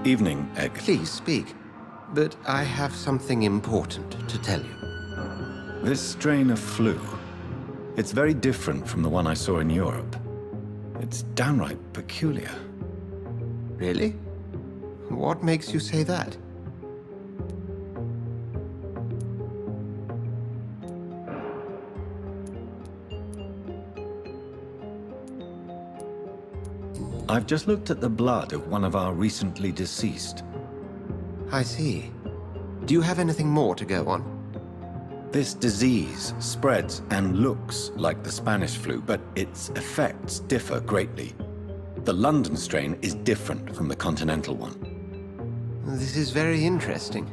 Evening, Egg. Please speak, but I have something important to tell you. This strain of flu, it's very different from the one I saw in Europe. It's downright peculiar. Really? What makes you say that? I've just looked at the blood of one of our recently deceased. I see. Do you have anything more to go on? This disease spreads and looks like the Spanish flu, but its effects differ greatly. The London strain is different from the continental one. This is very interesting.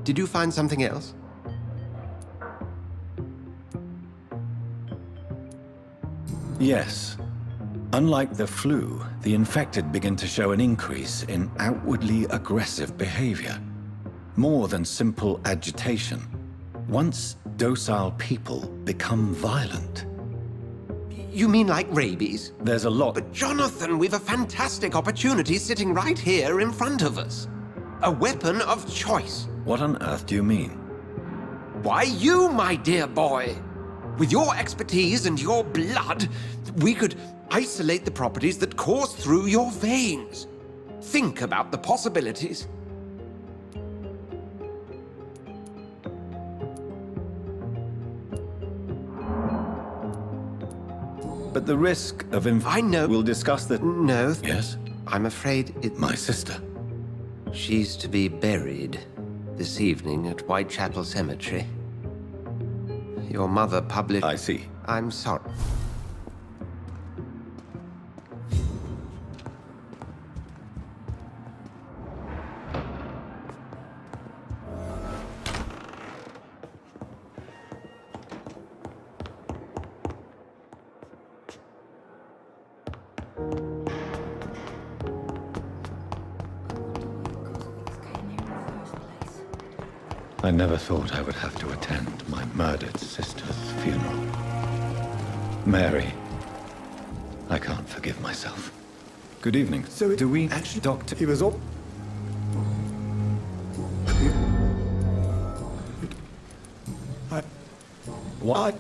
Did you find something else? Yes. Unlike the flu, the infected begin to show an increase in outwardly aggressive behavior. More than simple agitation. Once docile people become violent. You mean like rabies? There's a lot. But Jonathan, we've a fantastic opportunity sitting right here in front of us. A weapon of choice. What on earth do you mean? Why, you, my dear boy. With your expertise and your blood, we could isolate the properties that course through your veins. Think about the possibilities. But the risk of I know. We'll discuss that. No. Yes? I'm afraid My sister. She's to be buried this evening at Whitechapel Cemetery. Your mother published... I see. I'm sorry. I never thought I would have to attend my murdered sister's funeral. Mary, I can't forgive myself. Good evening. So do we actually, Doctor? He was all... What?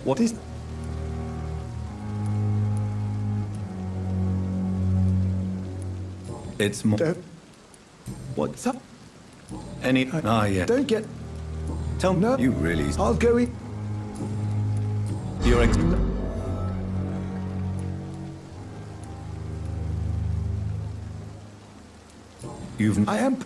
What is... It's more. Don't... What's up? Any? Yeah. Don't get... Tell me. No. You really? I'll go in... You're ex. You've. I am...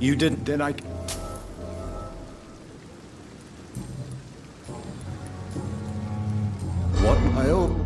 You didn't. Then I... What? I owe...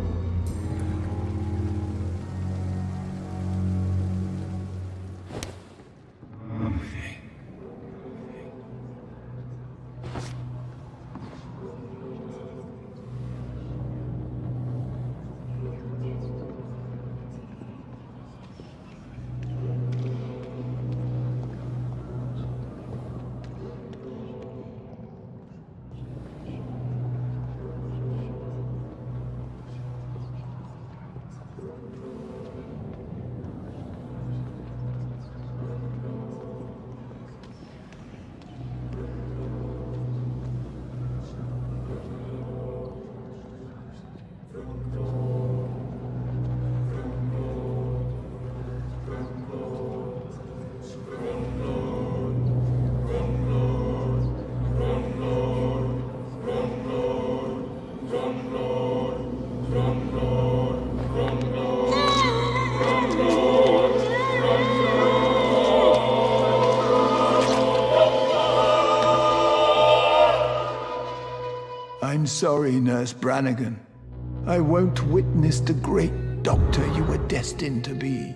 I'm sorry, Nurse Brannigan. I won't witness the great doctor you were destined to be.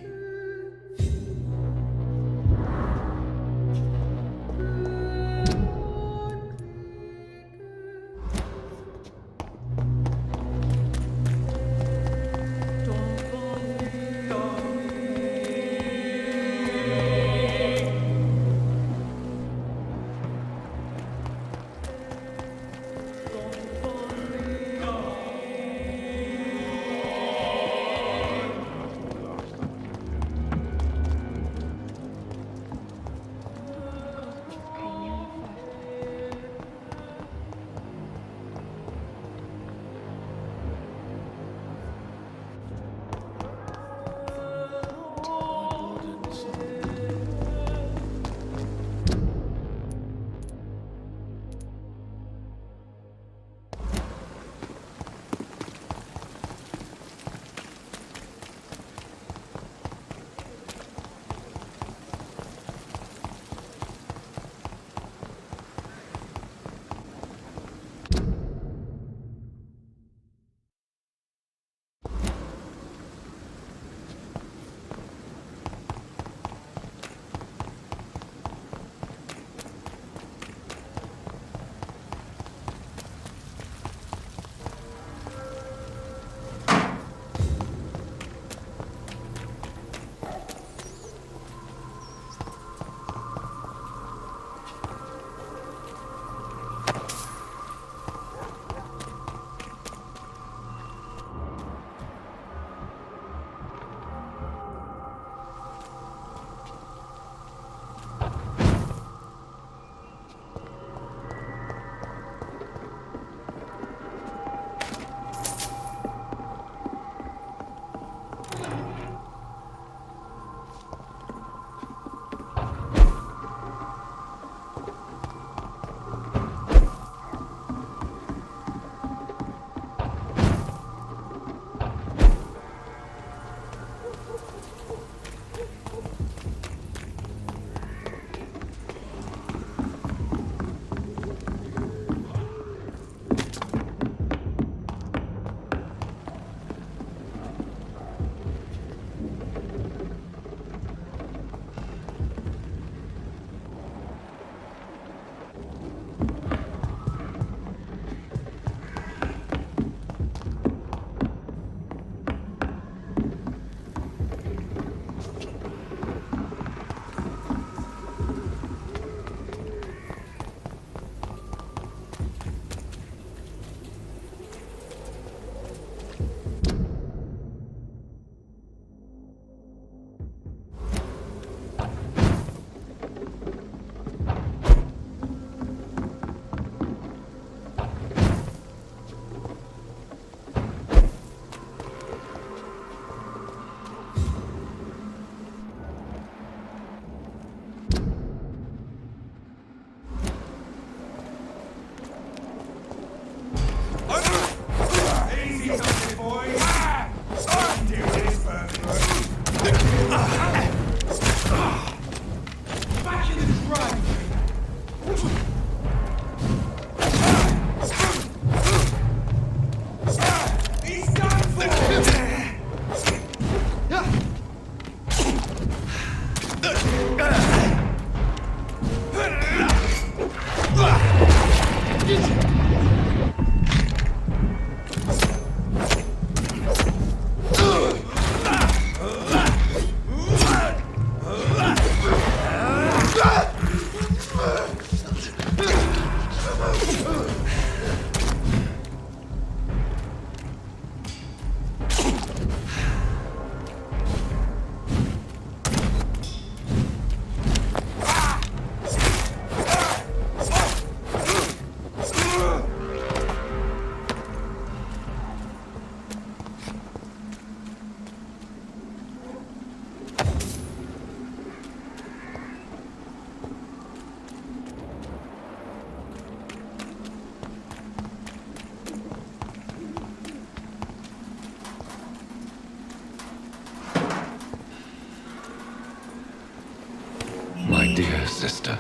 My dear sister,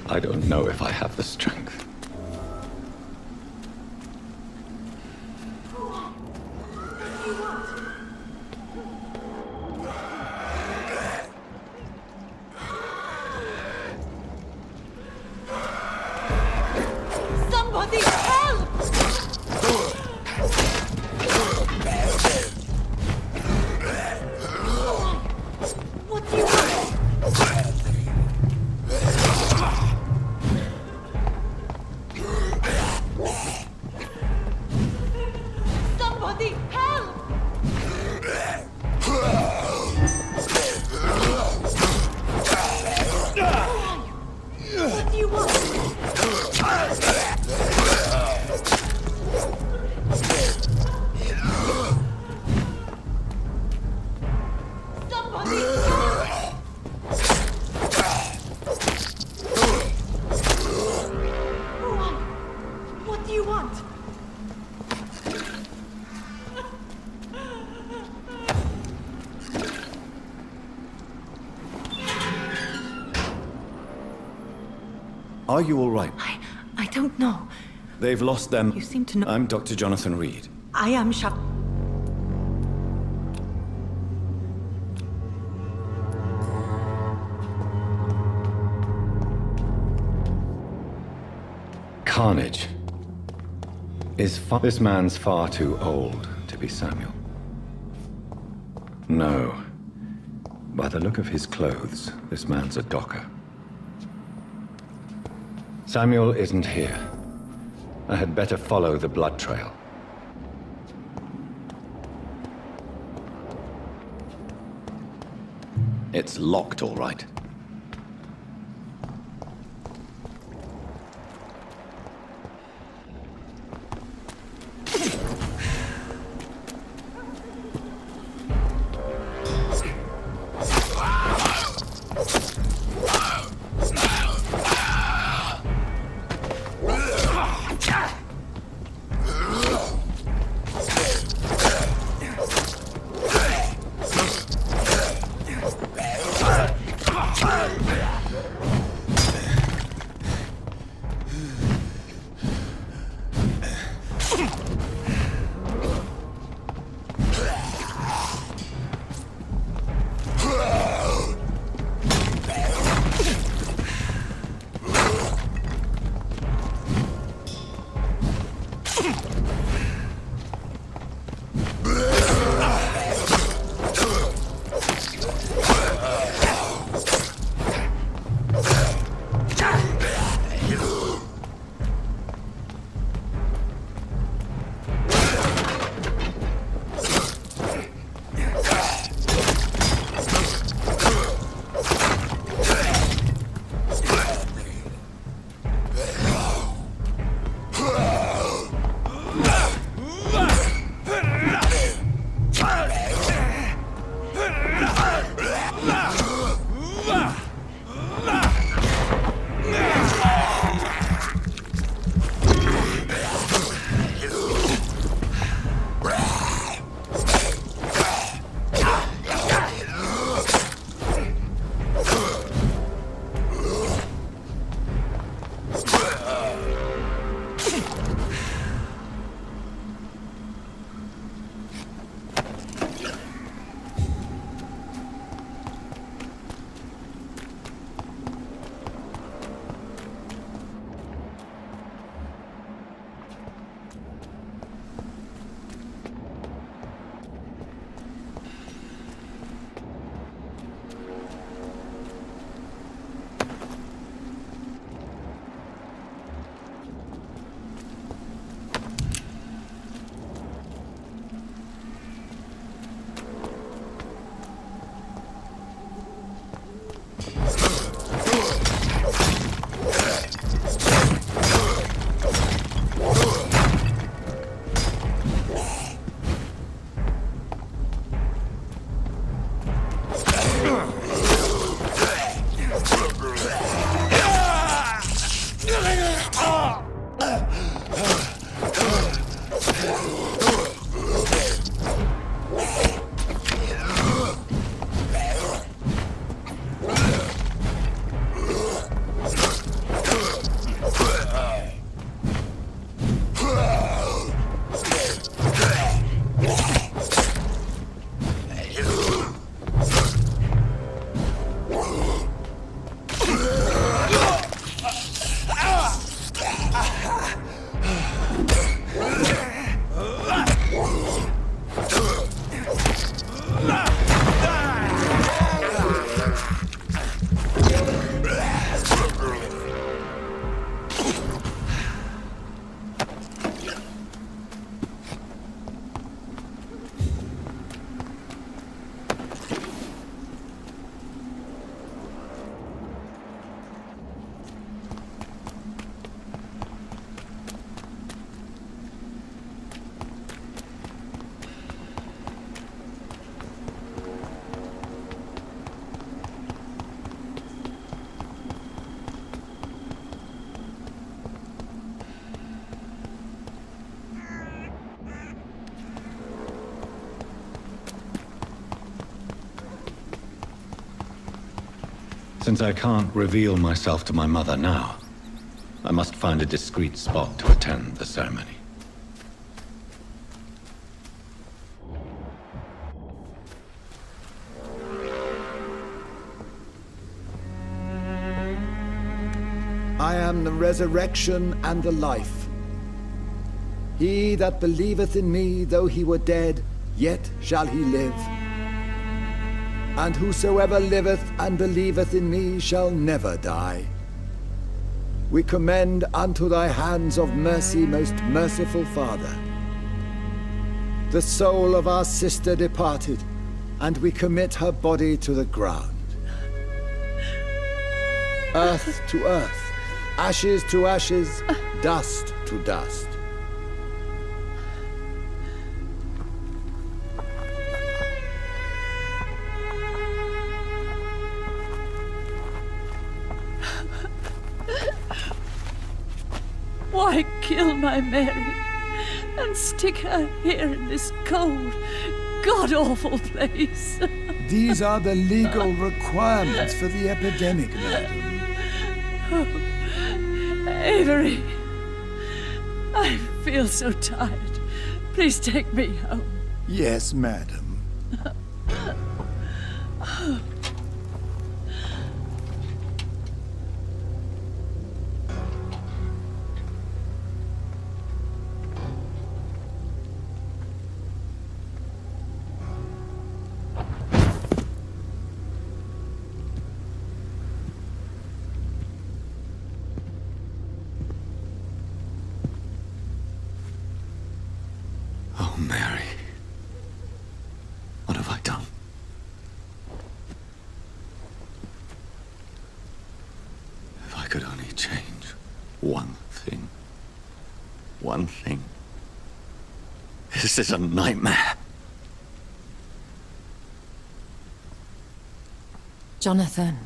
I don't know if I have the strength. Somebody help! What do you want? Somebody help! What do you want? Somebody help! Go on. What do you want? Are you all right? I don't know. They've lost them. You seem to know. I'm Dr. Jonathan Reed. I am Shah. Carnage. This man's far too old to be Samuel. No. By the look of his clothes, this man's a docker. Samuel isn't here. I had better follow the blood trail. It's locked, all right. Since I can't reveal myself to my mother now, I must find a discreet spot to attend the ceremony. I am the resurrection and the life. He that believeth in me, though he were dead, yet shall he live. And whosoever liveth and believeth in me shall never die. We commend unto thy hands of mercy, most merciful Father, the soul of our sister departed, and we commit her body to the ground. Earth to earth, ashes to ashes, dust to dust. Why kill my Mary and stick her here in this cold, god-awful place? These are the legal requirements for the epidemic, madam. Avery, I feel so tired. Please take me home. Yes, madam. Oh, Mary. What have I done? If I could only change one thing. One thing. This is a nightmare. Jonathan,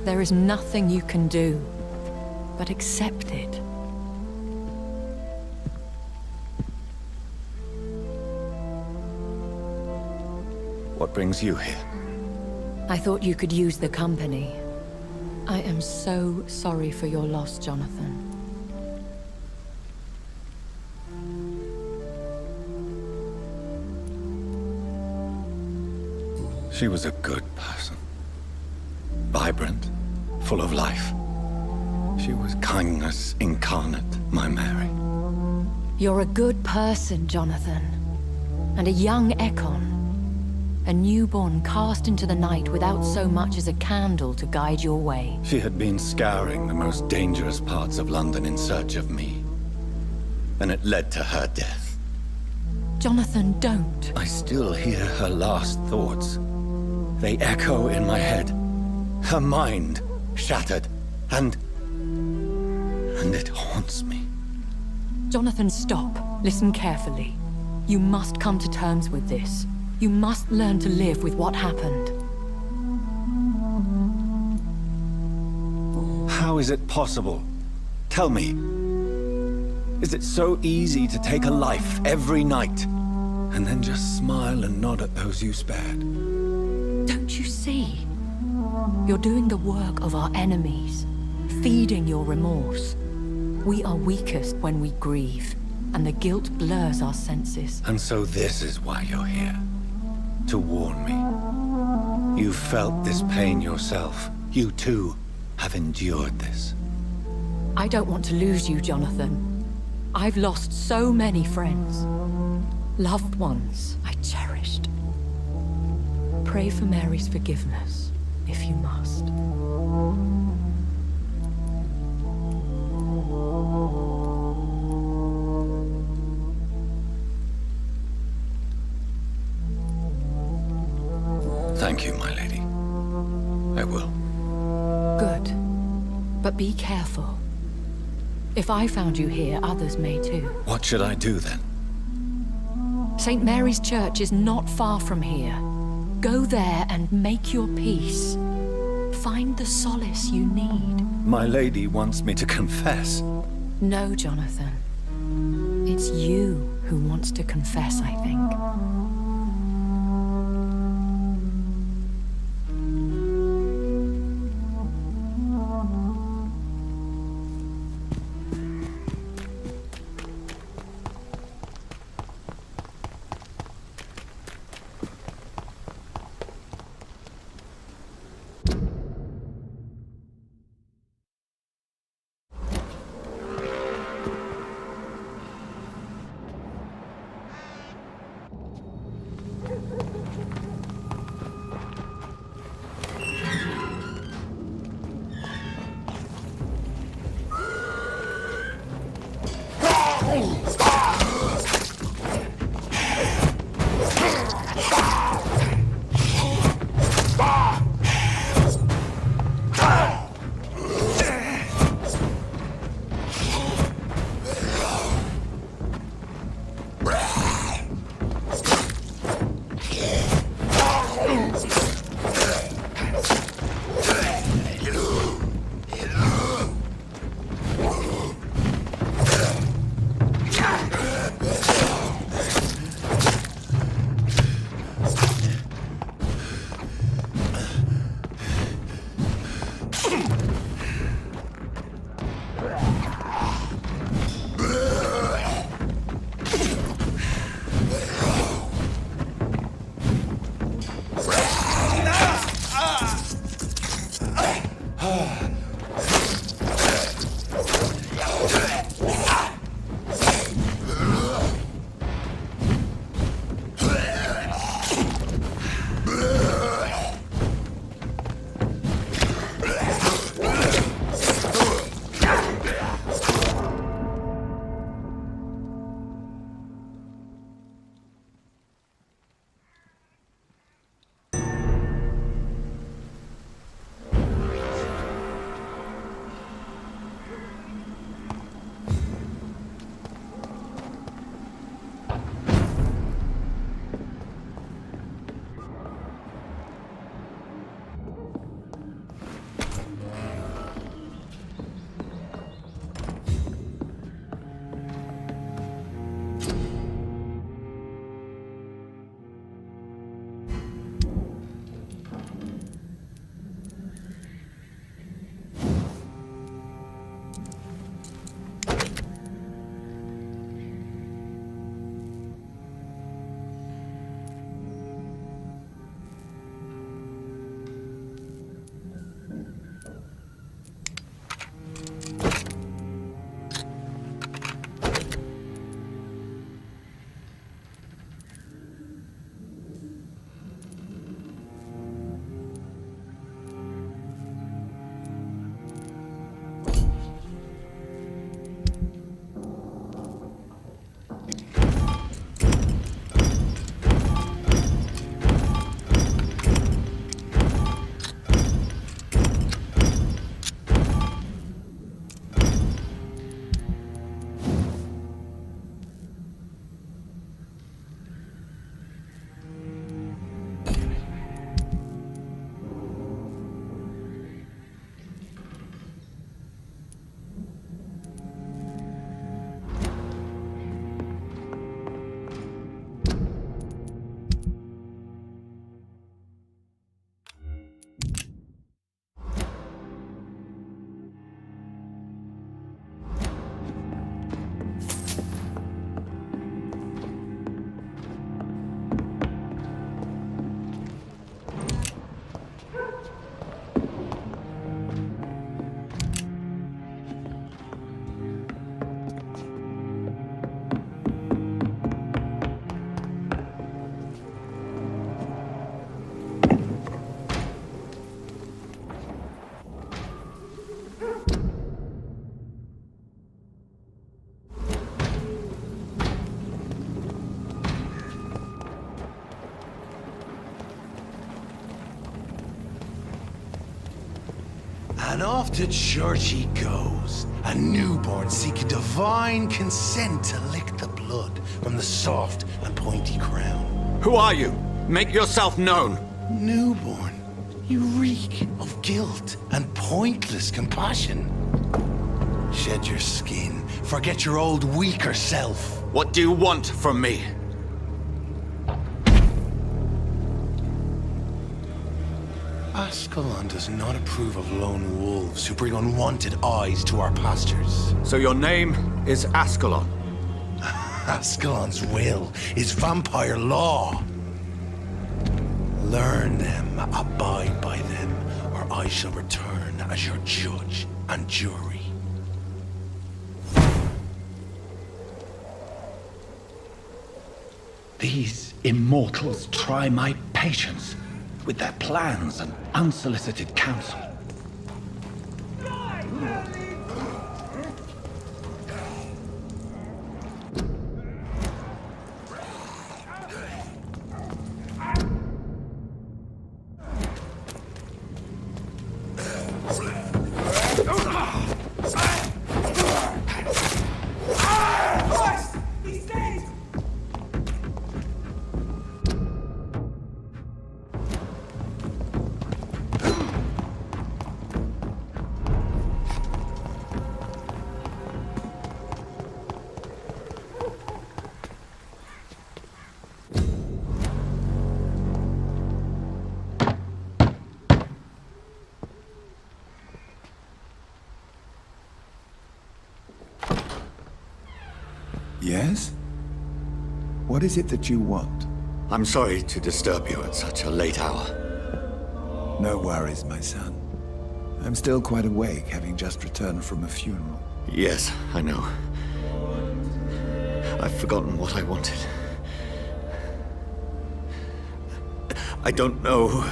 there is nothing you can do but accept it. What brings you here? I thought you could use the company. I am so sorry for your loss, Jonathan. She was a good person. Vibrant, full of life. She was kindness incarnate, my Mary. You're a good person, Jonathan. And a young Ekon. A newborn cast into the night without so much as a candle to guide your way. She had been scouring the most dangerous parts of London in search of me. And it led to her death. Jonathan, don't. I still hear her last thoughts. They echo in my head. Her mind shattered, and it haunts me. Jonathan, stop. Listen carefully. You must come to terms with this. You must learn to live with what happened. How is it possible? Tell me. Is it so easy to take a life every night, and then just smile and nod at those you spared? Don't you see? You're doing the work of our enemies, feeding your remorse. We are weakest when we grieve, and the guilt blurs our senses. And so this is why you're here. To warn me. You felt this pain yourself. You too have endured this. I don't want to lose you, Jonathan. I've lost so many friends. Loved ones I cherished. Pray for Mary's forgiveness, if you must. Thank you, my lady. I will. Good. But be careful. If I found you here, others may too. What should I do then? St. Mary's Church is not far from here. Go there and make your peace. Find the solace you need. My lady wants me to confess. No, Jonathan. It's you who wants to confess, I think. And off to church he goes, a newborn seeking divine consent to lick the blood from the soft and pointy crown. Who are you? Make yourself known. Newborn, you reek of guilt and pointless compassion. Shed your skin, forget your old weaker self. What do you want from me? Ascalon does not approve of lone wolves who bring unwanted eyes to our pastures. So your name is Ascalon? Ascalon's will is vampire law. Learn them, abide by them, or I shall return as your judge and jury. These immortals try my patience with their plans and unsolicited counsel. Yes? What is it that you want? I'm sorry to disturb you at such a late hour. No worries, my son. I'm still quite awake, having just returned from a funeral. Yes, I know. I've forgotten what I wanted. I don't know.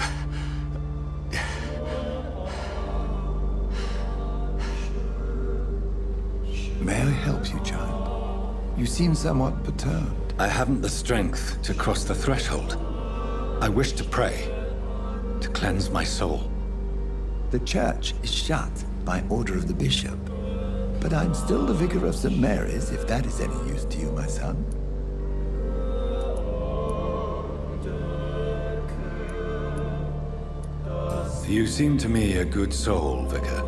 May I help you, child? You seem somewhat perturbed. I haven't the strength to cross the threshold. I wish to pray, to cleanse my soul. The church is shut by order of the bishop. But I'm still the vicar of St. Mary's, if that is any use to you, my son. You seem to me a good soul, Vicar.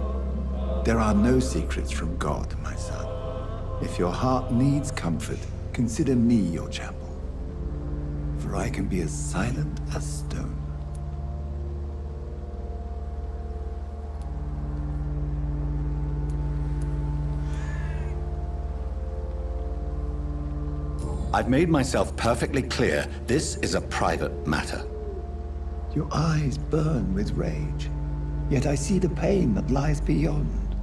There are no secrets from God, my son. If your heart needs comfort, consider me your chapel. For I can be as silent as stone. I've made myself perfectly clear. This is a private matter. Your eyes burn with rage, yet I see the pain that lies beyond.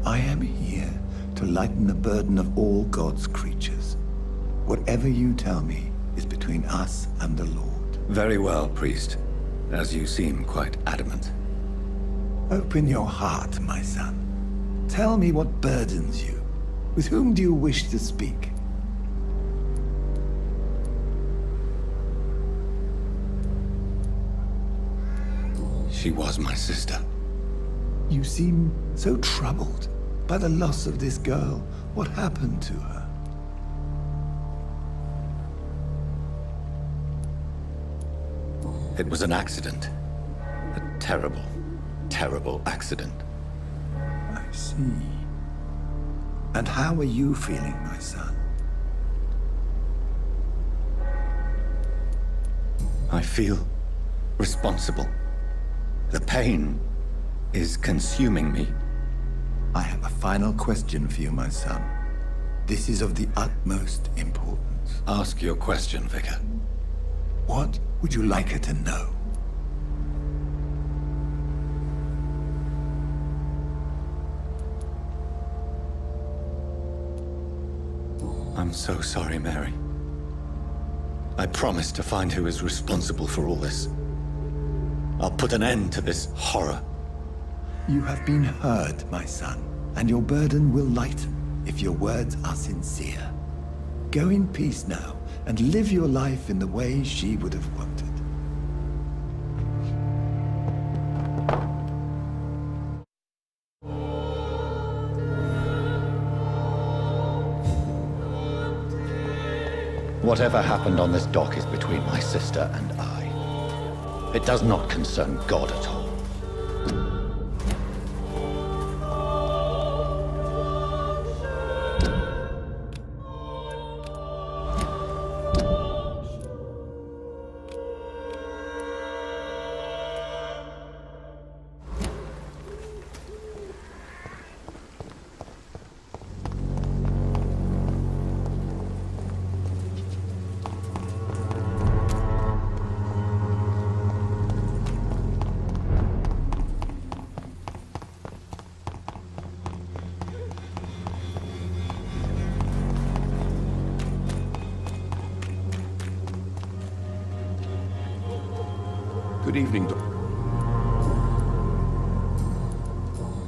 I am here to lighten the burden of all God's creatures. Whatever you tell me is between us and the Lord. Very well, priest, as you seem quite adamant. Open your heart, my son. Tell me what burdens you. With whom do you wish to speak? She was my sister. You seem so troubled by the loss of this girl. What happened to her? It was an accident. A terrible, terrible accident. I see. And how are you feeling, my son? I feel responsible. The pain is consuming me. I have a final question for you, my son. This is of the utmost importance. Ask your question, Vicar. What would you like her to know? I'm so sorry, Mary. I promise to find who is responsible for all this. I'll put an end to this horror. You have been heard, my son, and your burden will lighten if your words are sincere. Go in peace now, and live your life in the way she would have wanted. Whatever happened on this dock is between my sister and I. It does not concern God at all. Good evening,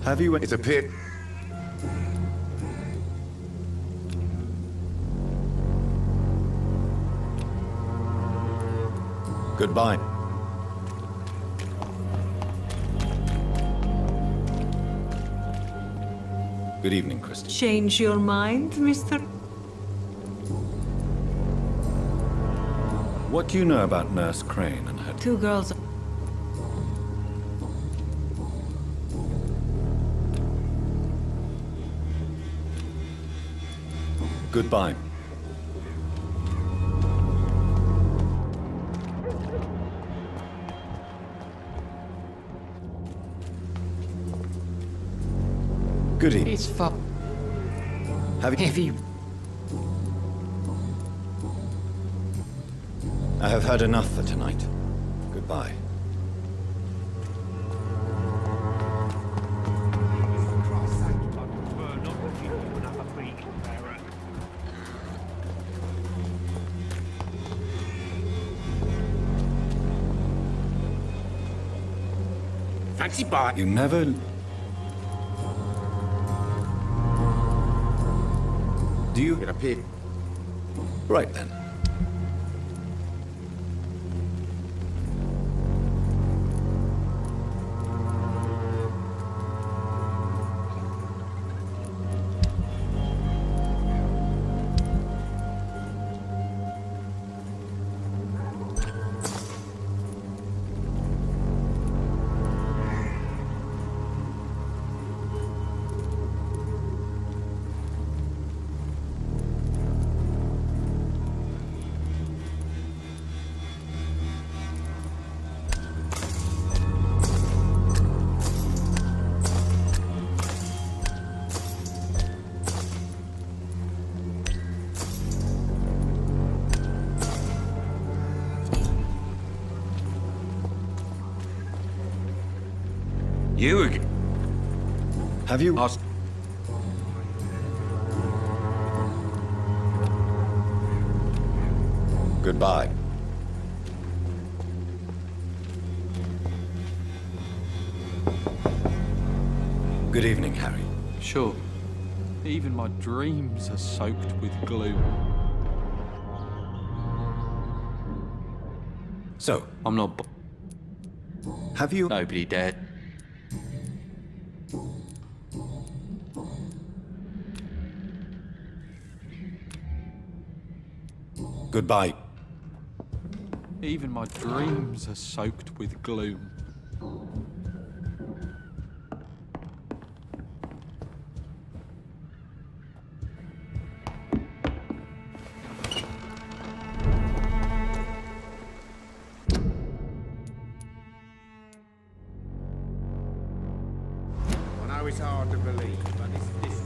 Have you... It appeared... Goodbye. Good evening, Kristen. Change your mind, Mr. What do you know about Nurse Crane and her... Two girls. Goodbye. Good evening. It's fun. Have you... I have heard enough for tonight. Goodbye. Fancy bar. You never... Do you... It appeared... Right then. You again? Have you... Asked... Goodbye. Good evening, Harry. Sure. Even my dreams are soaked with gloom. So, I'm not... have you... Nobody dead. Goodbye. Even my dreams are soaked with gloom. I know it's hard to believe, but it's this.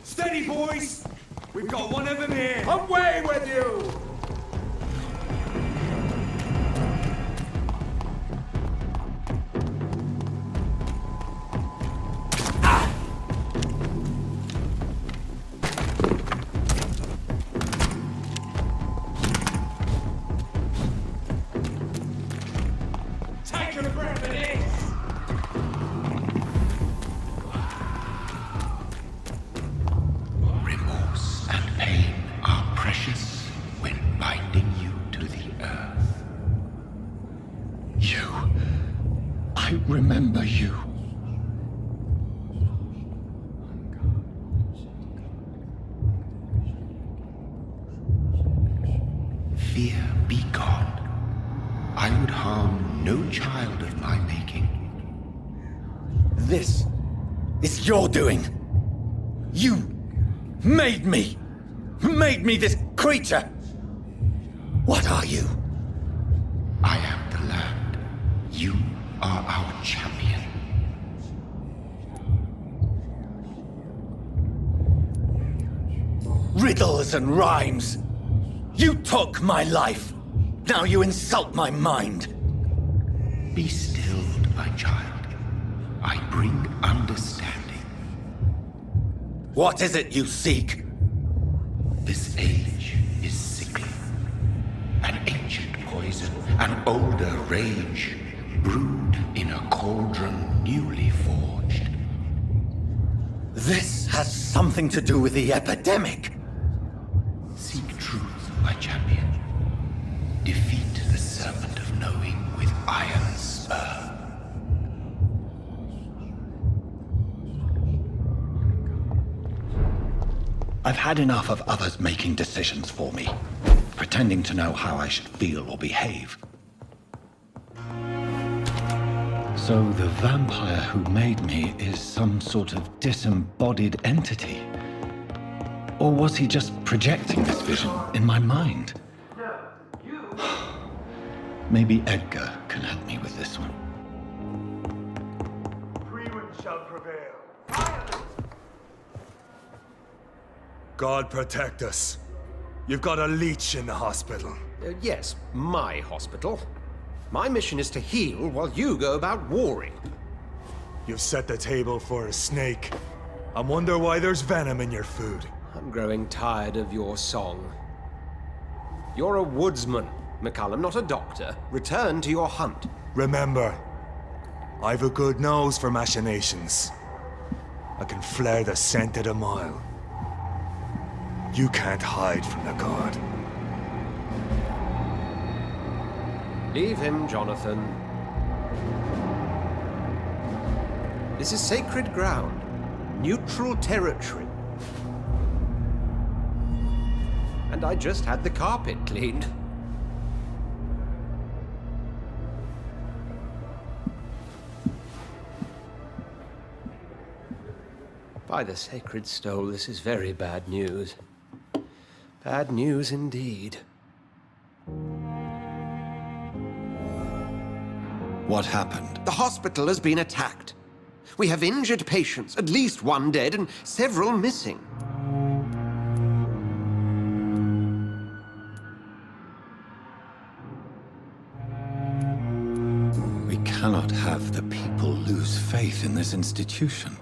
Steady, boys! We've got one of them here! Away with you! Take a grab of this! fear be gone. I would harm no child of my making. This is your doing. You made me. Made me this creature. What are you? I am the land. You are our champion. Riddles and rhymes. You took my life. Now you insult my mind. Be stilled, my child. I bring understanding. What is it you seek? This age is sickly. An ancient poison, an older rage, brewed in a cauldron newly forged. This has something to do with the epidemic. Seek truth, my champion. Defeat the serpent of knowing with iron spur. I've had enough of others making decisions for me, pretending to know how I should feel or behave. So the vampire who made me is some sort of disembodied entity? Or was he just projecting this vision in my mind? Maybe Edgar can help me with this one. Freeman shall prevail. God protect us. You've got a leech in the hospital. Yes, my hospital. My mission is to heal while you go about warring. You've set the table for a snake. I wonder why there's venom in your food. I'm growing tired of your song. You're a woodsman, McCullum, not a doctor. Return to your hunt. Remember, I've a good nose for machinations. I can flare the scent at a mile. You can't hide from the god. Leave him, Jonathan. This is sacred ground. Neutral territory. And I just had the carpet cleaned. By the sacred stole, this is very bad news. Bad news indeed. What happened? The hospital has been attacked. We have injured patients, at least one dead and several missing. We cannot have the people lose faith in this institution.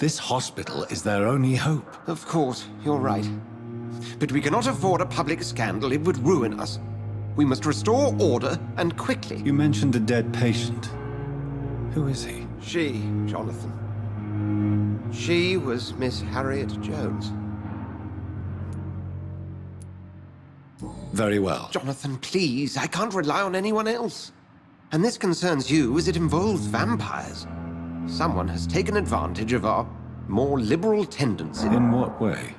This hospital is their only hope. Of course, you're right. But we cannot afford a public scandal. It would ruin us. We must restore order, and quickly. You mentioned a dead patient. Who is he? She, Jonathan. She was Miss Harriet Jones. Very well. Jonathan, please. I can't rely on anyone else. And this concerns you as it involves vampires. Someone has taken advantage of our more liberal tendencies. In what way?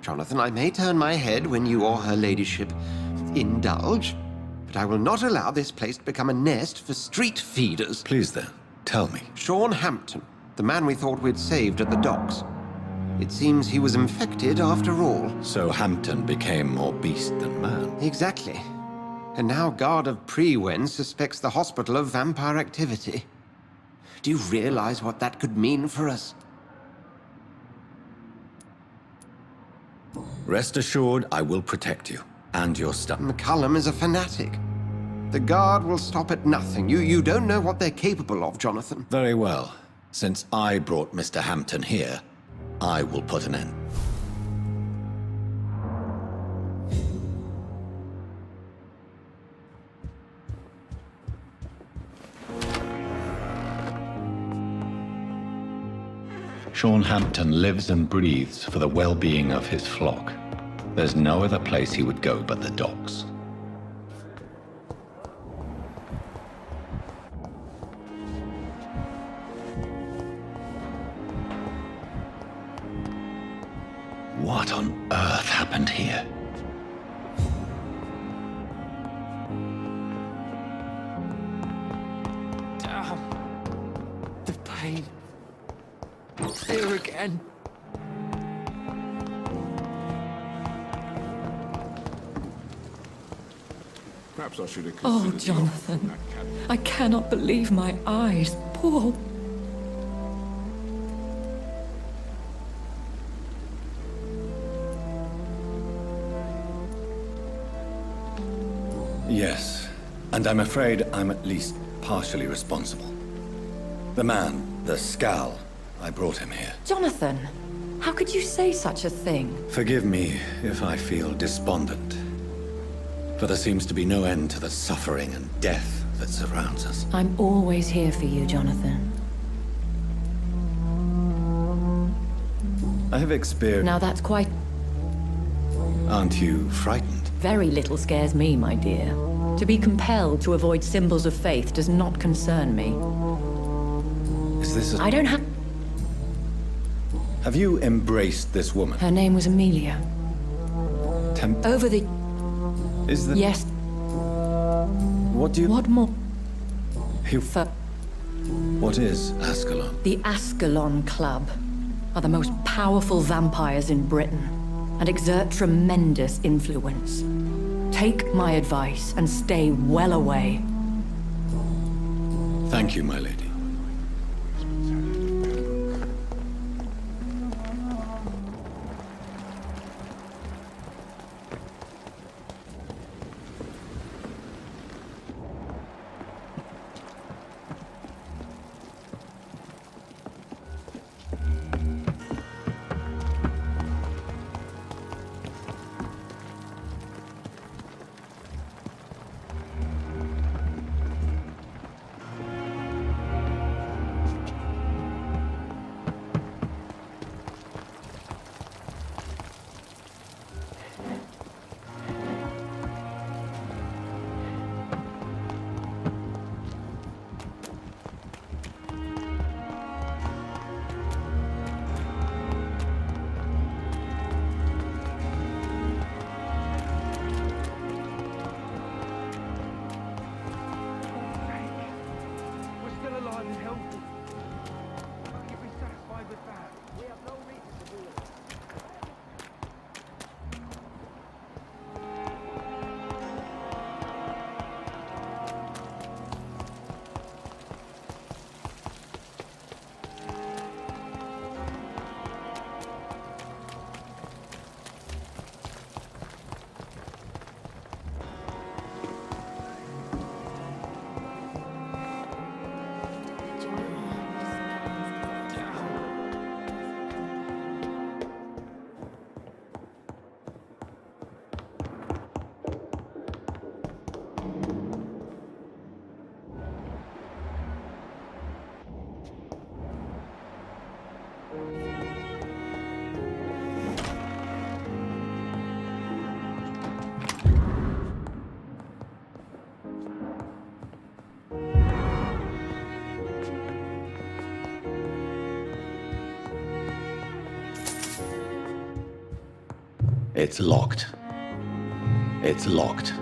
Jonathan, I may turn my head when you or her ladyship indulge, but I will not allow this place to become a nest for street feeders. Please then, tell me. Sean Hampton, the man we thought we'd saved at the docks. It seems he was infected after all. So Hampton became more beast than man. Exactly. And now Guard of Prewen suspects the hospital of vampire activity. Do you realize what that could mean for us? Rest assured, I will protect you. And your stuff. McCullum is a fanatic. The Guard will stop at nothing. You don't know what they're capable of, Jonathan. Very well. Since I brought Mr. Hampton here, I will put an end. Sean Hampton lives and breathes for the well-being of his flock. There's no other place he would go but the docks. What on earth happened here? again. Perhaps I should have Oh, considered Jonathan. I cannot believe my eyes. Paul. Yes, and I'm afraid I'm at least partially responsible. The man, the Scal, I brought him here. Jonathan, how could you say such a thing? Forgive me if I feel despondent, for there seems to be no end to the suffering and death that surrounds us. I'm always here for you, Jonathan. I have experienced... Now that's quite... Aren't you frightened? Very little scares me, my dear. To be compelled to avoid symbols of faith does not concern me. Is this a... I don't have... Have you embraced this woman? Her name was Amelia. Over the... Is the... Yes. What do you... What more? What is Ascalon? The Ascalon Club are the most powerful vampires in Britain and exert tremendous influence. Take my advice and stay well away. Thank you, my lady. It's locked. It's locked.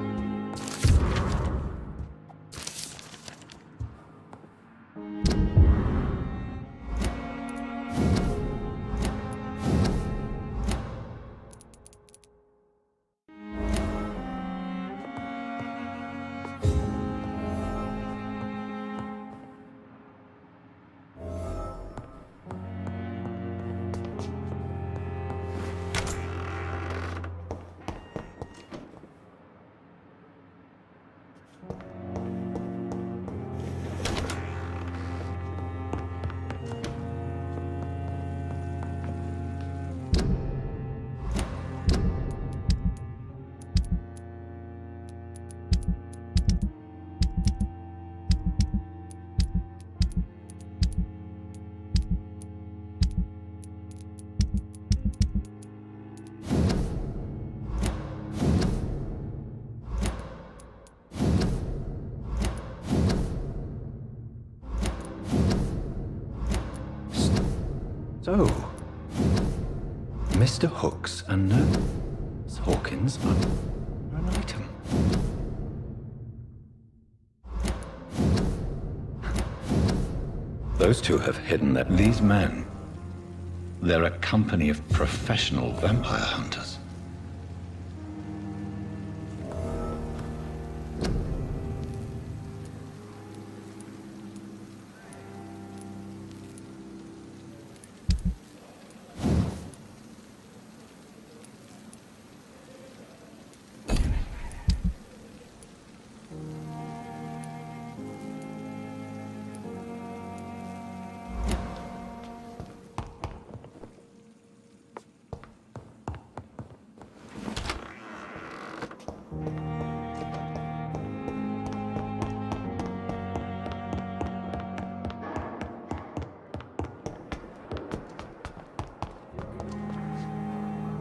So, Mr. Hooks and Nurse Hawkins are an item. Those two have hidden that these men They're a company of professional vampire hunters.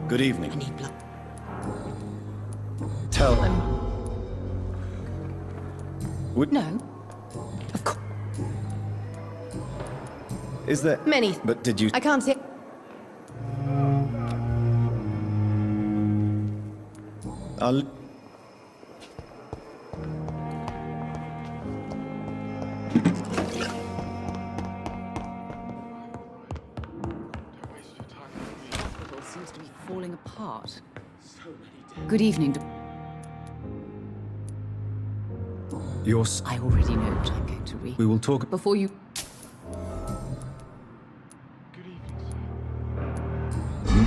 Good evening. I need blood. Tell... Would... No. Of course. Is there... Many. But did you... I can't see. I'll... Seems to be falling apart. Good evening. Yours... I already know what I'm going to read. We will talk... Before you...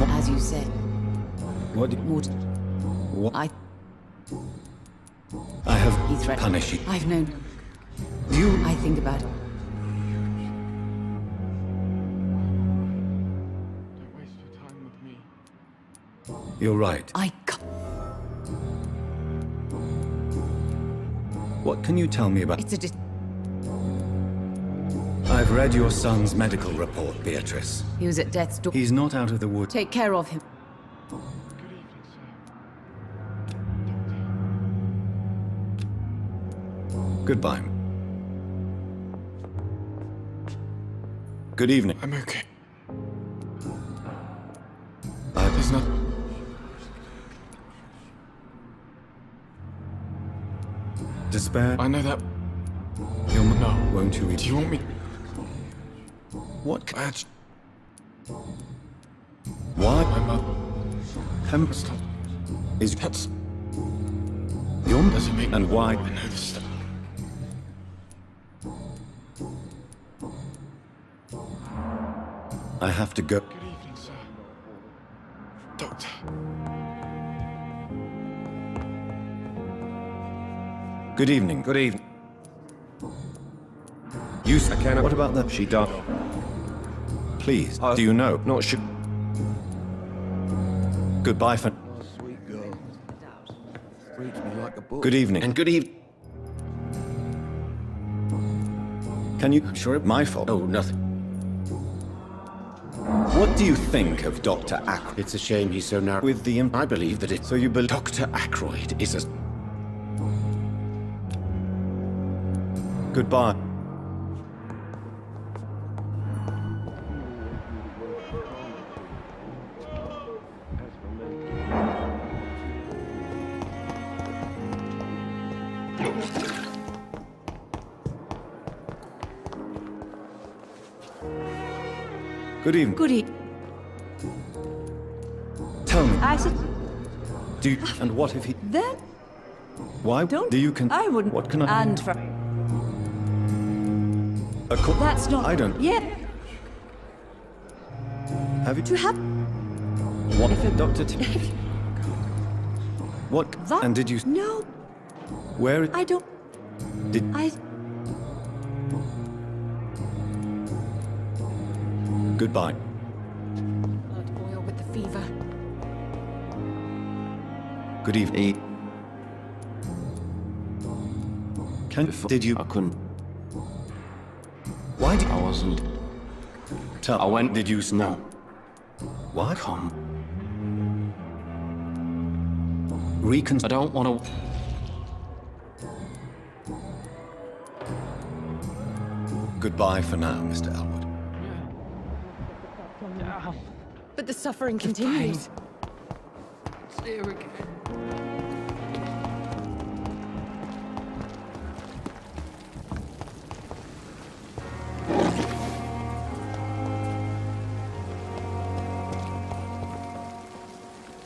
As you said, What... would What... I... I have... He threatened. Punished you. I've known. You... I think about it. You're right. I can't. What can you tell me about... It's a I've read your son's medical report, Beatrice. He was at death's door. He's not out of the woods. Take care of him. Goodbye. Good evening. I'm okay. There's not... Despair? I know that. You'll... No. Won't you eat... Do you want me? What... I had... Why? My mother. Stop. Is... That's... Your... Doesn't make... And why? I know this stuff. I have to go... Good evening, sir. Doctor. Good evening. Good evening. You... I cannot... What about the... She died. Please, do you know? Not sure. Goodbye for... Sweet girl. Reads me like a book. Good evening. And good evening. Can you... Sure, my fault. Oh, nothing. What do you think of Dr. Ackroyd? It's a shame he's so narrow. With the... I believe that it's... So you believe... Dr. Ackroyd is a... Goodbye. Good evening. Good evening. Tell me, I said, do you... And what if he... then Why don't... do you can... I wouldn't... What can I... And for... That's not... I don't... Yet. Have you... To have... What? If it- Dr. T... What? That... And did you... No, Where... I don't... Did... I... Goodbye. Blood boil with the fever. Good evening. Can... Did you... I couldn't. Why did... I wasn't. Tell... I went. Did you... No. What? Come. Recon... I don't want to. Goodbye for now, Mr. Elwood. But the suffering continues. There again.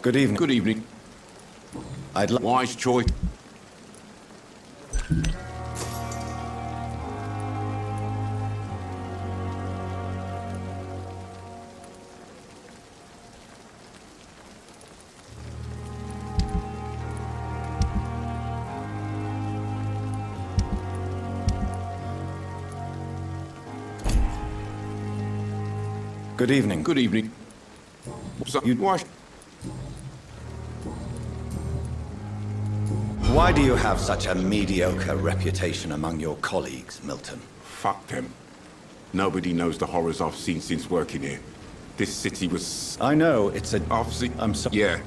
Good evening. Good evening. I'd like... Wise choice. Good evening. Good evening. So, Why do you have such a mediocre reputation among your colleagues, Milton? Fuck them. Nobody knows the horrors I've seen since working here. This city was... I know, it's a... I've seen... I'm sorry. Yeah.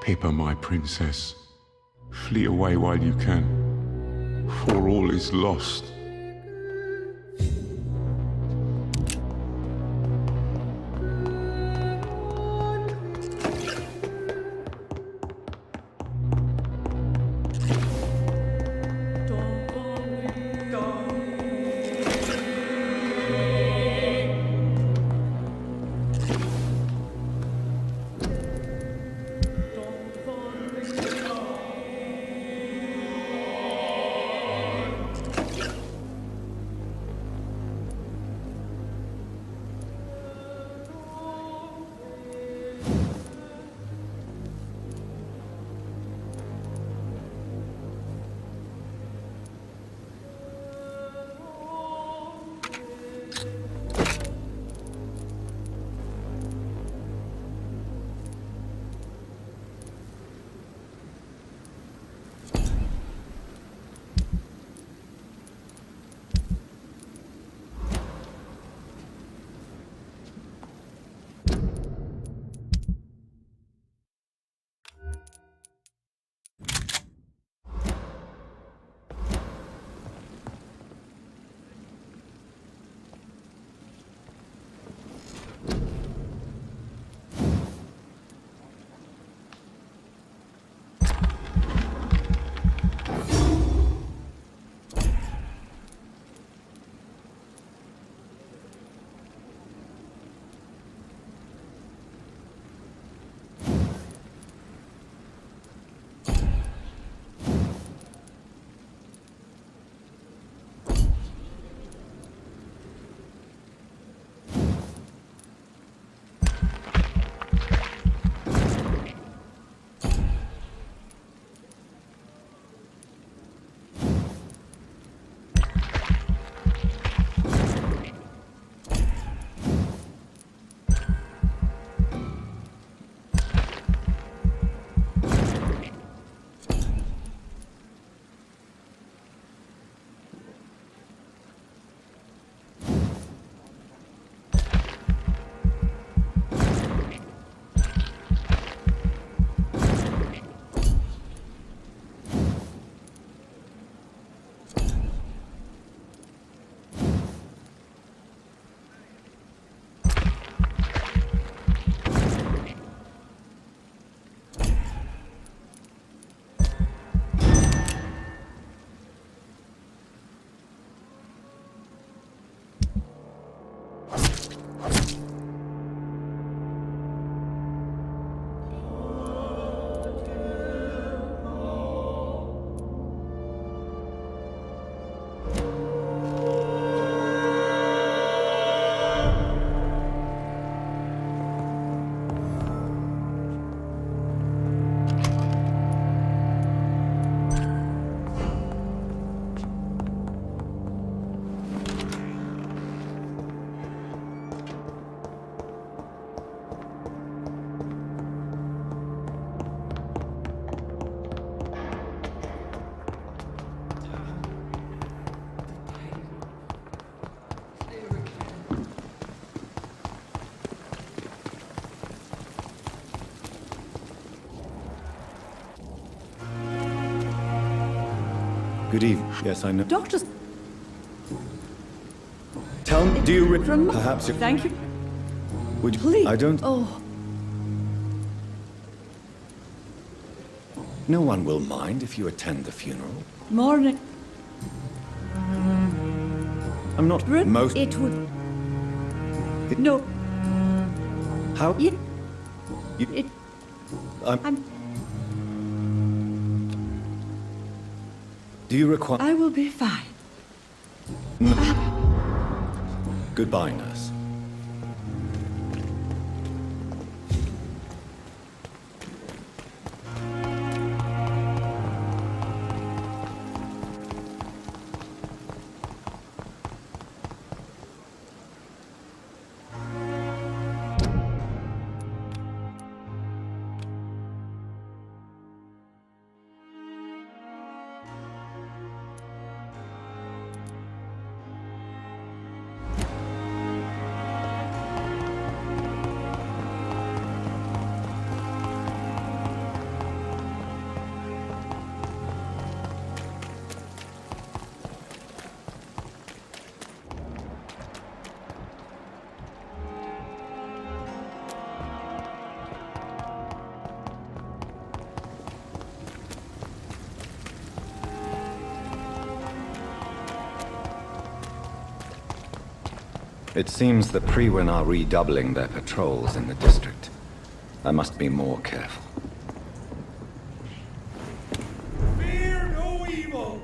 Pippa, my princess, flee away while you can, for all is lost. Good evening. Yes, I know. Doctors. Tell me, do you From perhaps you... Thank you. Would you... Please. I don't... Oh, No one will mind if you attend the funeral. morning. I'm not most... It would... No. How? It... You... It... I'm... Do you require... I will be fine. Goodbye, nurse. It seems the Priwen are redoubling their patrols in the district. I must be more careful. Fear no evil!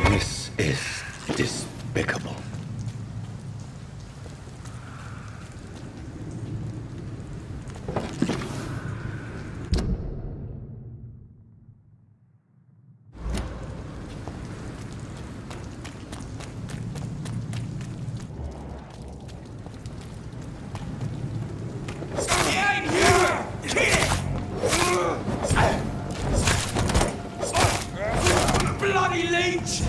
This is despicable. Bloody leech!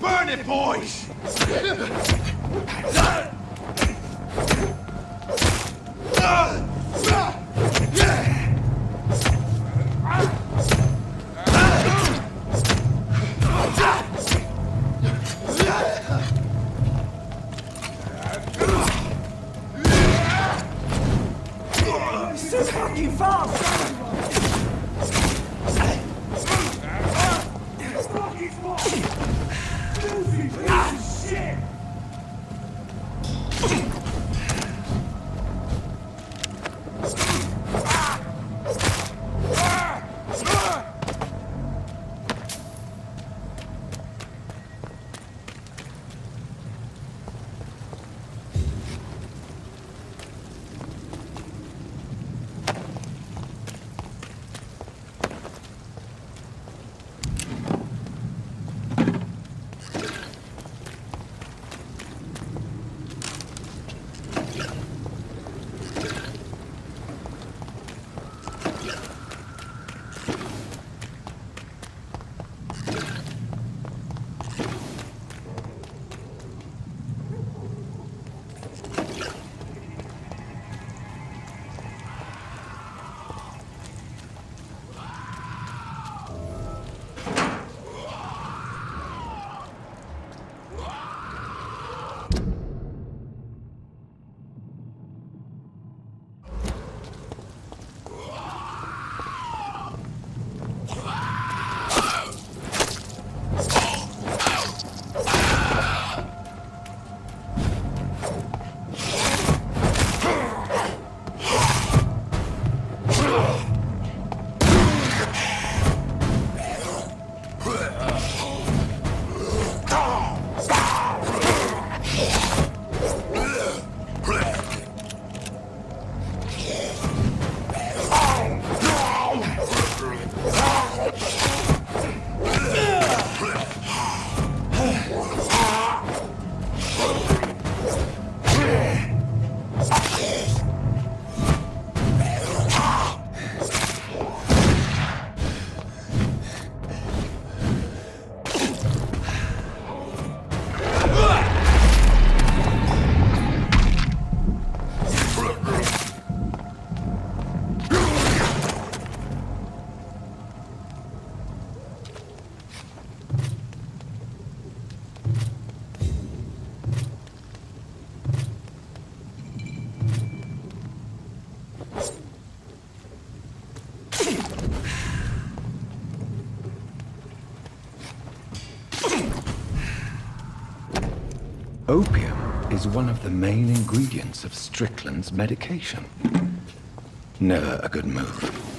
Burn it, boys! So fucking fast! Opium is one of the main ingredients of Strickland's medication. Never a good move.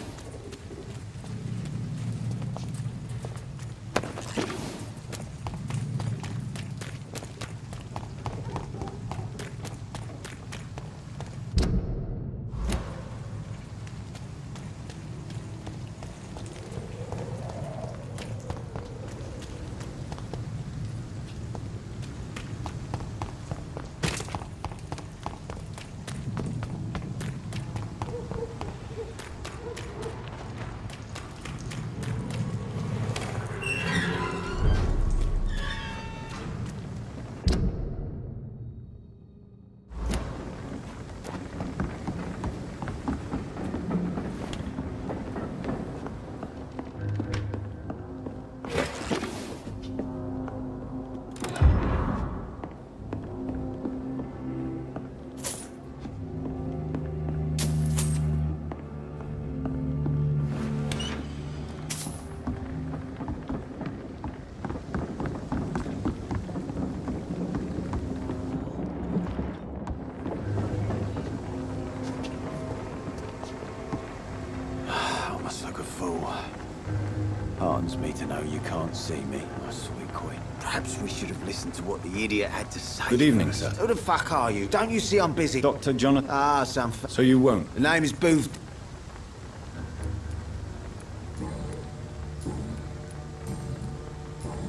Pardons me to know you can't see me, my sweet queen. Perhaps we should have listened to what the idiot had to say. Good evening, sir. Who the fuck are you? Don't you see I'm busy? Dr. Jonathan. Ah, So you won't? The name is Booth.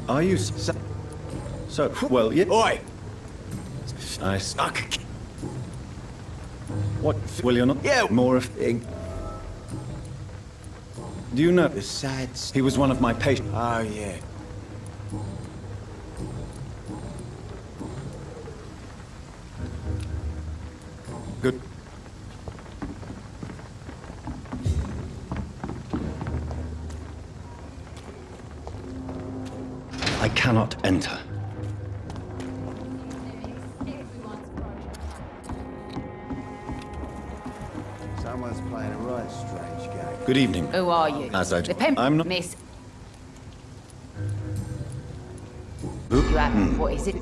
Are you so well, yeah. Oi! I suck. What will you not? Yeah. More of. Do you know? The sad... He was one of my patients. Oh, yeah. Good. I cannot enter. Someone's playing a right strange game. Good evening. Who are you? I'm not. Miss. Who? You have... What is it?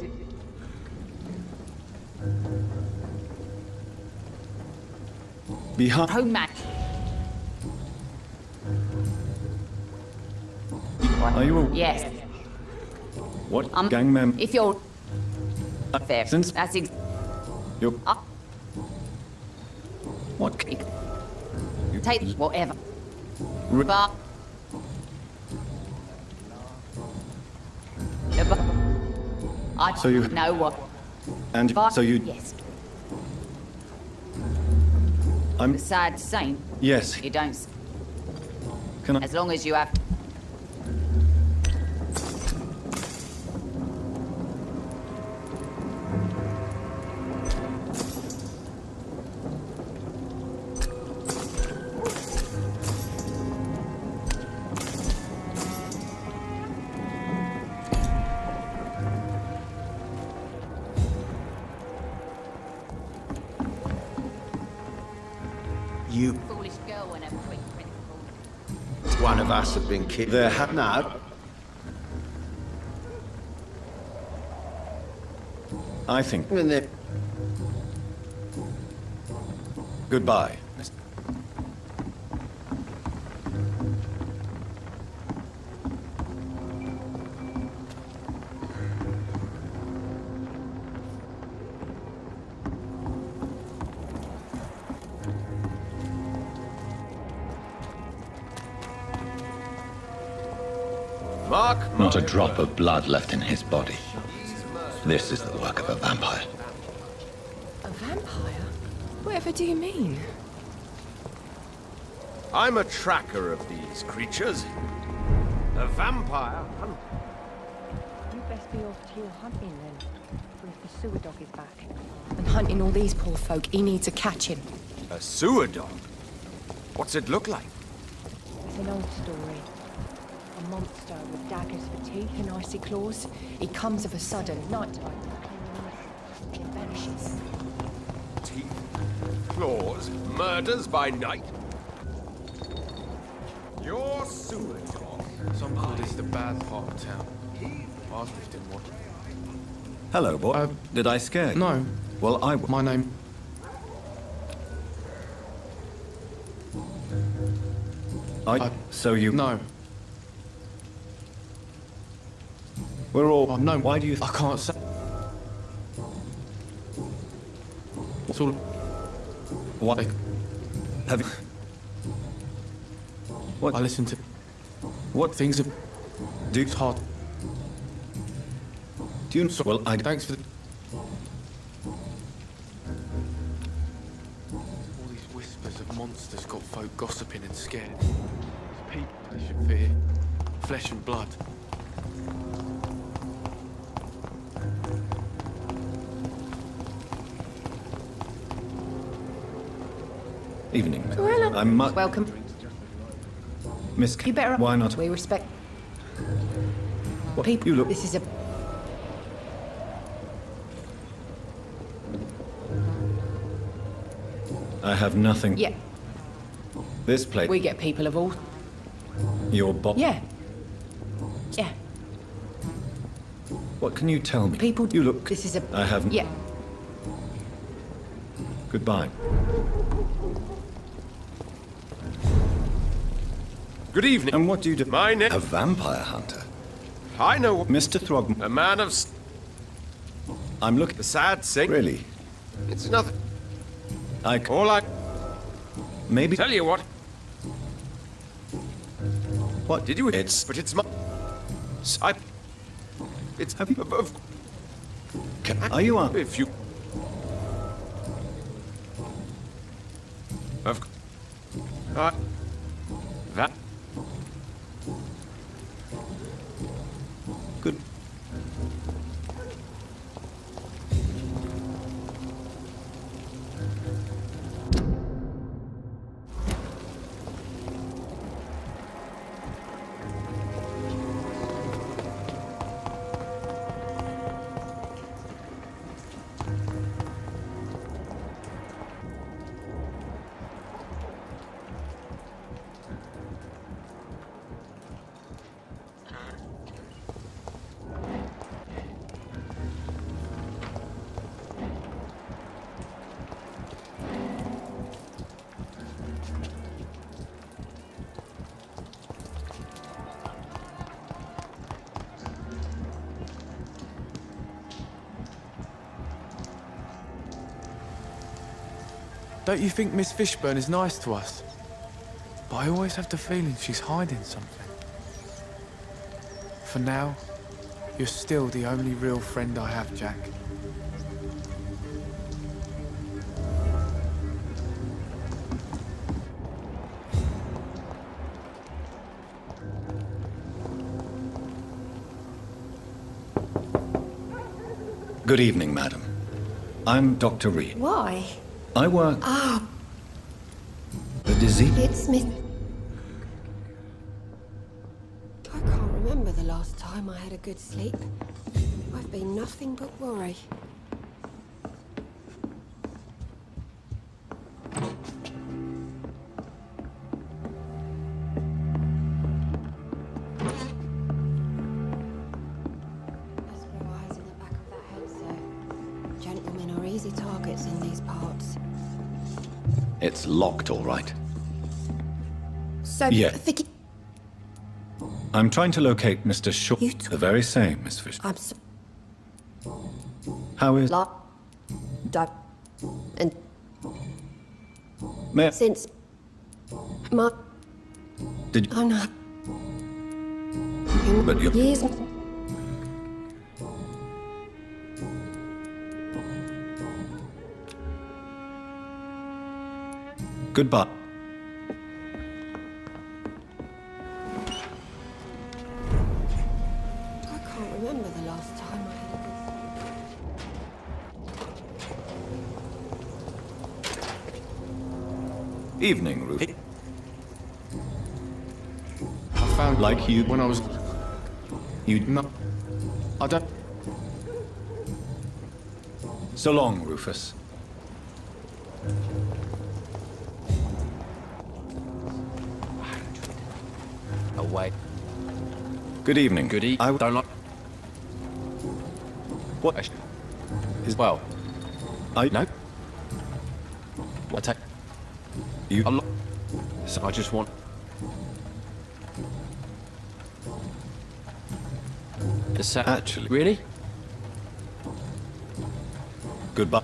Behind. Home man. Are you a... Yes. What? Gang member? If you're... Fair. Since... That's You're... What? You take whatever. But... I So you... know what... And But... so you... Yes. I'm... Sad to say. Yes. You don't... Can I... As long as you have... You... Foolish girl when a quick One of us have been killed. There No. I think... And they're... Goodbye. Mark? Not a drop of blood left in his body. This is the work of a vampire. A vampire? Whatever do you mean? I'm a tracker of these creatures. A vampire hunter. You'd best be off to your hunting then. For if the sewer dog is back. And hunting all these poor folk, he needs a catching. A sewer dog? What's it look like? It's an old story. A monster with daggers for teeth and icy claws. He comes of a sudden, nighttime. It vanishes. Teeth, claws, murders by night. Your sewer dog. Some call this the bad part of town. I've lived in one. Hello, boy. Did I scare you? No. Well, My name... So you... No. We're all... No. Why do you... I can't say... It's all... What? Have you... What? I listen to... What? Things are... Duke's hard. Do you... Well, I... Thanks for the... All these whispers of monsters got folk gossiping and scared. It's people they should fear. Flesh and blood. Evening. Well, I'm welcome. Miss... You better... Why not? We respect... What? People... You look... This is a... I have nothing... Yeah. This place... We get people of all... Your boss... Yeah. Yeah. What can you tell me? People... You look... This is a... I haven't... Yeah. Goodbye. Good evening. And what do you do? My name... A vampire hunter. I know... Mr. Throgmorton. A man of... I'm looking... The sad thing... Really? It's nothing. All I... Maybe... Tell you what. What? Did you... It's... But it's my... It's... Have you... Are you on? If you... Of... That... Good. Don't you think Miss Fishburne is nice to us? But I always have the feeling she's hiding something. For now, you're still the only real friend I have, Jack. Good evening, madam. I'm Dr. Reed. Why? I work... Ah, The disease... it's Miss... I can't remember the last time I had a good sleep. I've been nothing but worry. That's blue eyes in the back of that head, sir. Gentlemen are easy targets in these parts. It's locked, all right. So, Yeah. Vicky... I'm trying to locate Mr. Shaw. The very same, Miss Fish. I'm so... How is... And May I... since... My... Did... I'm not... But you're... Years... Goodbye. I can't remember the last time I had a good... Evening, Ruth. I found... Like you... When I was... You... No. I don't... So long, Rufus. Away. Good evening. Good evening. I... Don't like... What... Well, I... No. I take... You... I'm not... So I just want... Actually... Really? Goodbye.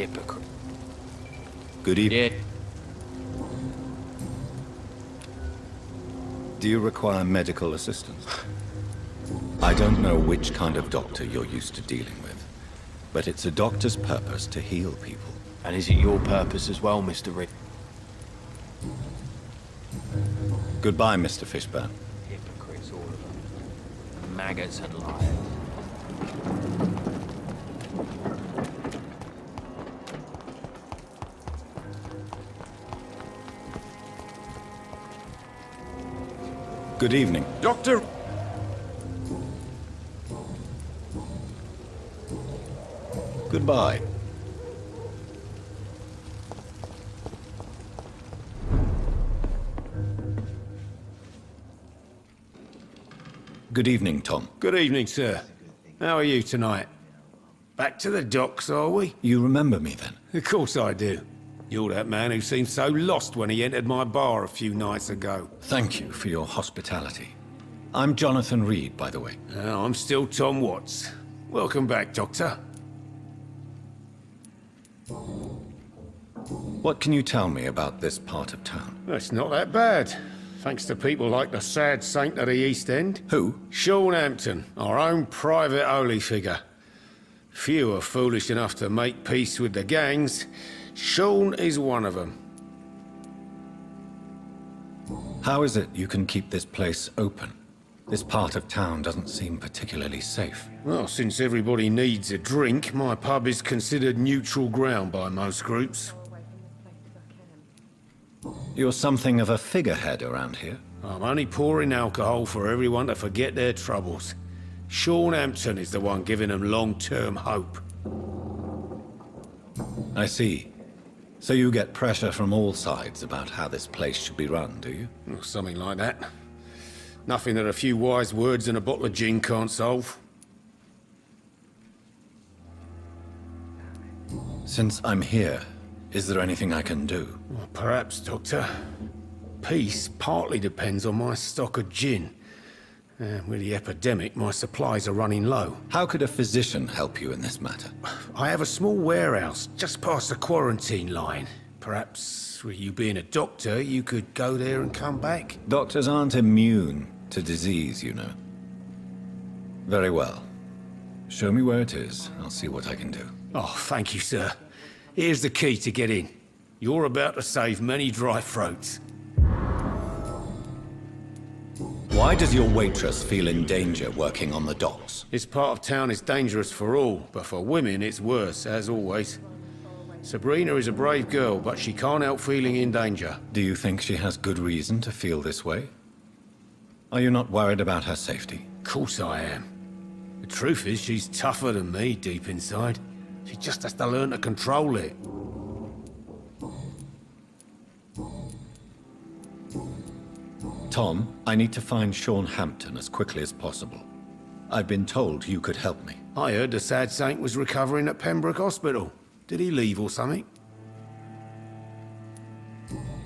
Hypocrite. Good evening. Yeah. Do you require medical assistance? I don't know which kind of doctor you're used to dealing with, but it's a doctor's purpose to heal people. And is it your purpose as well, Mr. Reed? Goodbye, Mr. Fishburne. Hypocrites, all of them. Maggots and liars. Good evening. Doctor... Goodbye. Good evening, Tom. Good evening, sir. How are you tonight? Back to the docks, are we? You remember me then? Of course I do. You're that man who seemed so lost when he entered my bar a few nights ago. Thank you for your hospitality. I'm Jonathan Reed, by the way. I'm still Tom Watts. Welcome back, Doctor. What can you tell me about this part of town? It's not that bad. Thanks to people like the sad saint of the East End. Who? Sean Hampton, our own private holy figure. Few are foolish enough to make peace with the gangs. Sean is one of them. How is it you can keep this place open? This part of town doesn't seem particularly safe. Well, since everybody needs a drink, my pub is considered neutral ground by most groups. You're something of a figurehead around here. I'm only pouring alcohol for everyone to forget their troubles. Sean Hampton is the one giving them long-term hope. I see. So you get pressure from all sides about how this place should be run, do you? Well, something like that. Nothing that a few wise words and a bottle of gin can't solve. Since I'm here, is there anything I can do? Well, perhaps, Doctor. Peace partly depends on my stock of gin. With the epidemic, my supplies are running low. How could a physician help you in this matter? I have a small warehouse just past the quarantine line. Perhaps, with you being a doctor, you could go there and come back? Doctors aren't immune to disease, you know. Very well. Show me where it is. I'll see what I can do. Oh, thank you, sir. Here's the key to get in. You're about to save many dry throats. Why does your waitress feel in danger working on the docks? This part of town is dangerous for all, but for women it's worse, as always. Sabrina is a brave girl, but she can't help feeling in danger. Do you think she has good reason to feel this way? Are you not worried about her safety? Of course I am. The truth is, she's tougher than me deep inside. She just has to learn to control it. Tom, I need to find Sean Hampton as quickly as possible. I've been told you could help me. I heard the sad saint was recovering at Pembroke Hospital. Did he leave or something?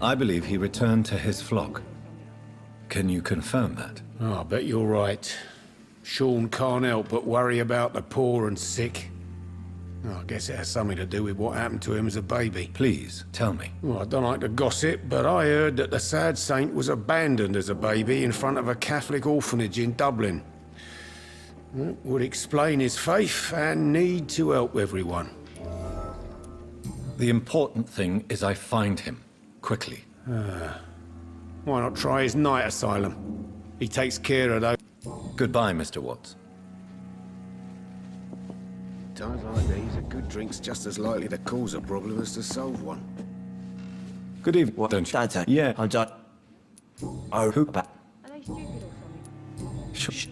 I believe he returned to his flock. Can you confirm that? Oh, I bet you're right. Sean can't help but worry about the poor and sick. Oh, I guess it has something to do with what happened to him as a baby. Please, tell me. Well, I don't like to gossip, but I heard that the sad saint was abandoned as a baby in front of a Catholic orphanage in Dublin. That would explain his faith and need to help everyone. The important thing is I find him, quickly. Why not try his night asylum? He takes care of those. Goodbye, Mr. Watts. Times like these, a good drink's just as likely to cause a problem as to solve one. Good evening. What? Don't you? Dante. Yeah. I'm done. Oh, who? Are they stupid or something? Shh.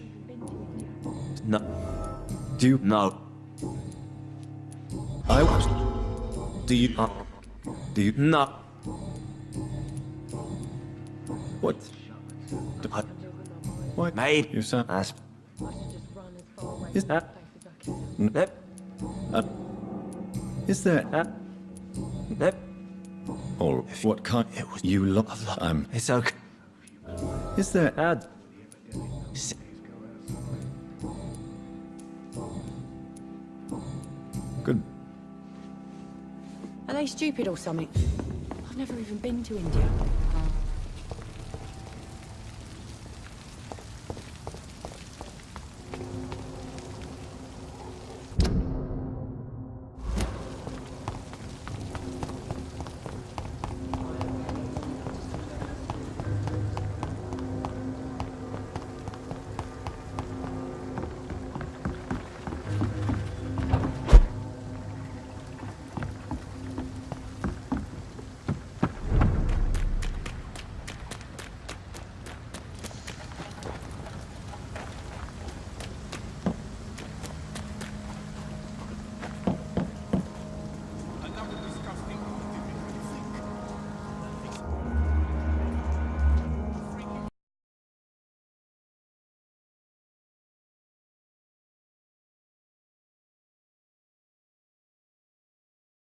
No. Do you? No. I was. Do you? Do you? No. What? What? Maybe. You sound. Is that? Is there? Or what kind? It was you look. It's okay. Is there? Good. Are they stupid or something? I've never even been to India.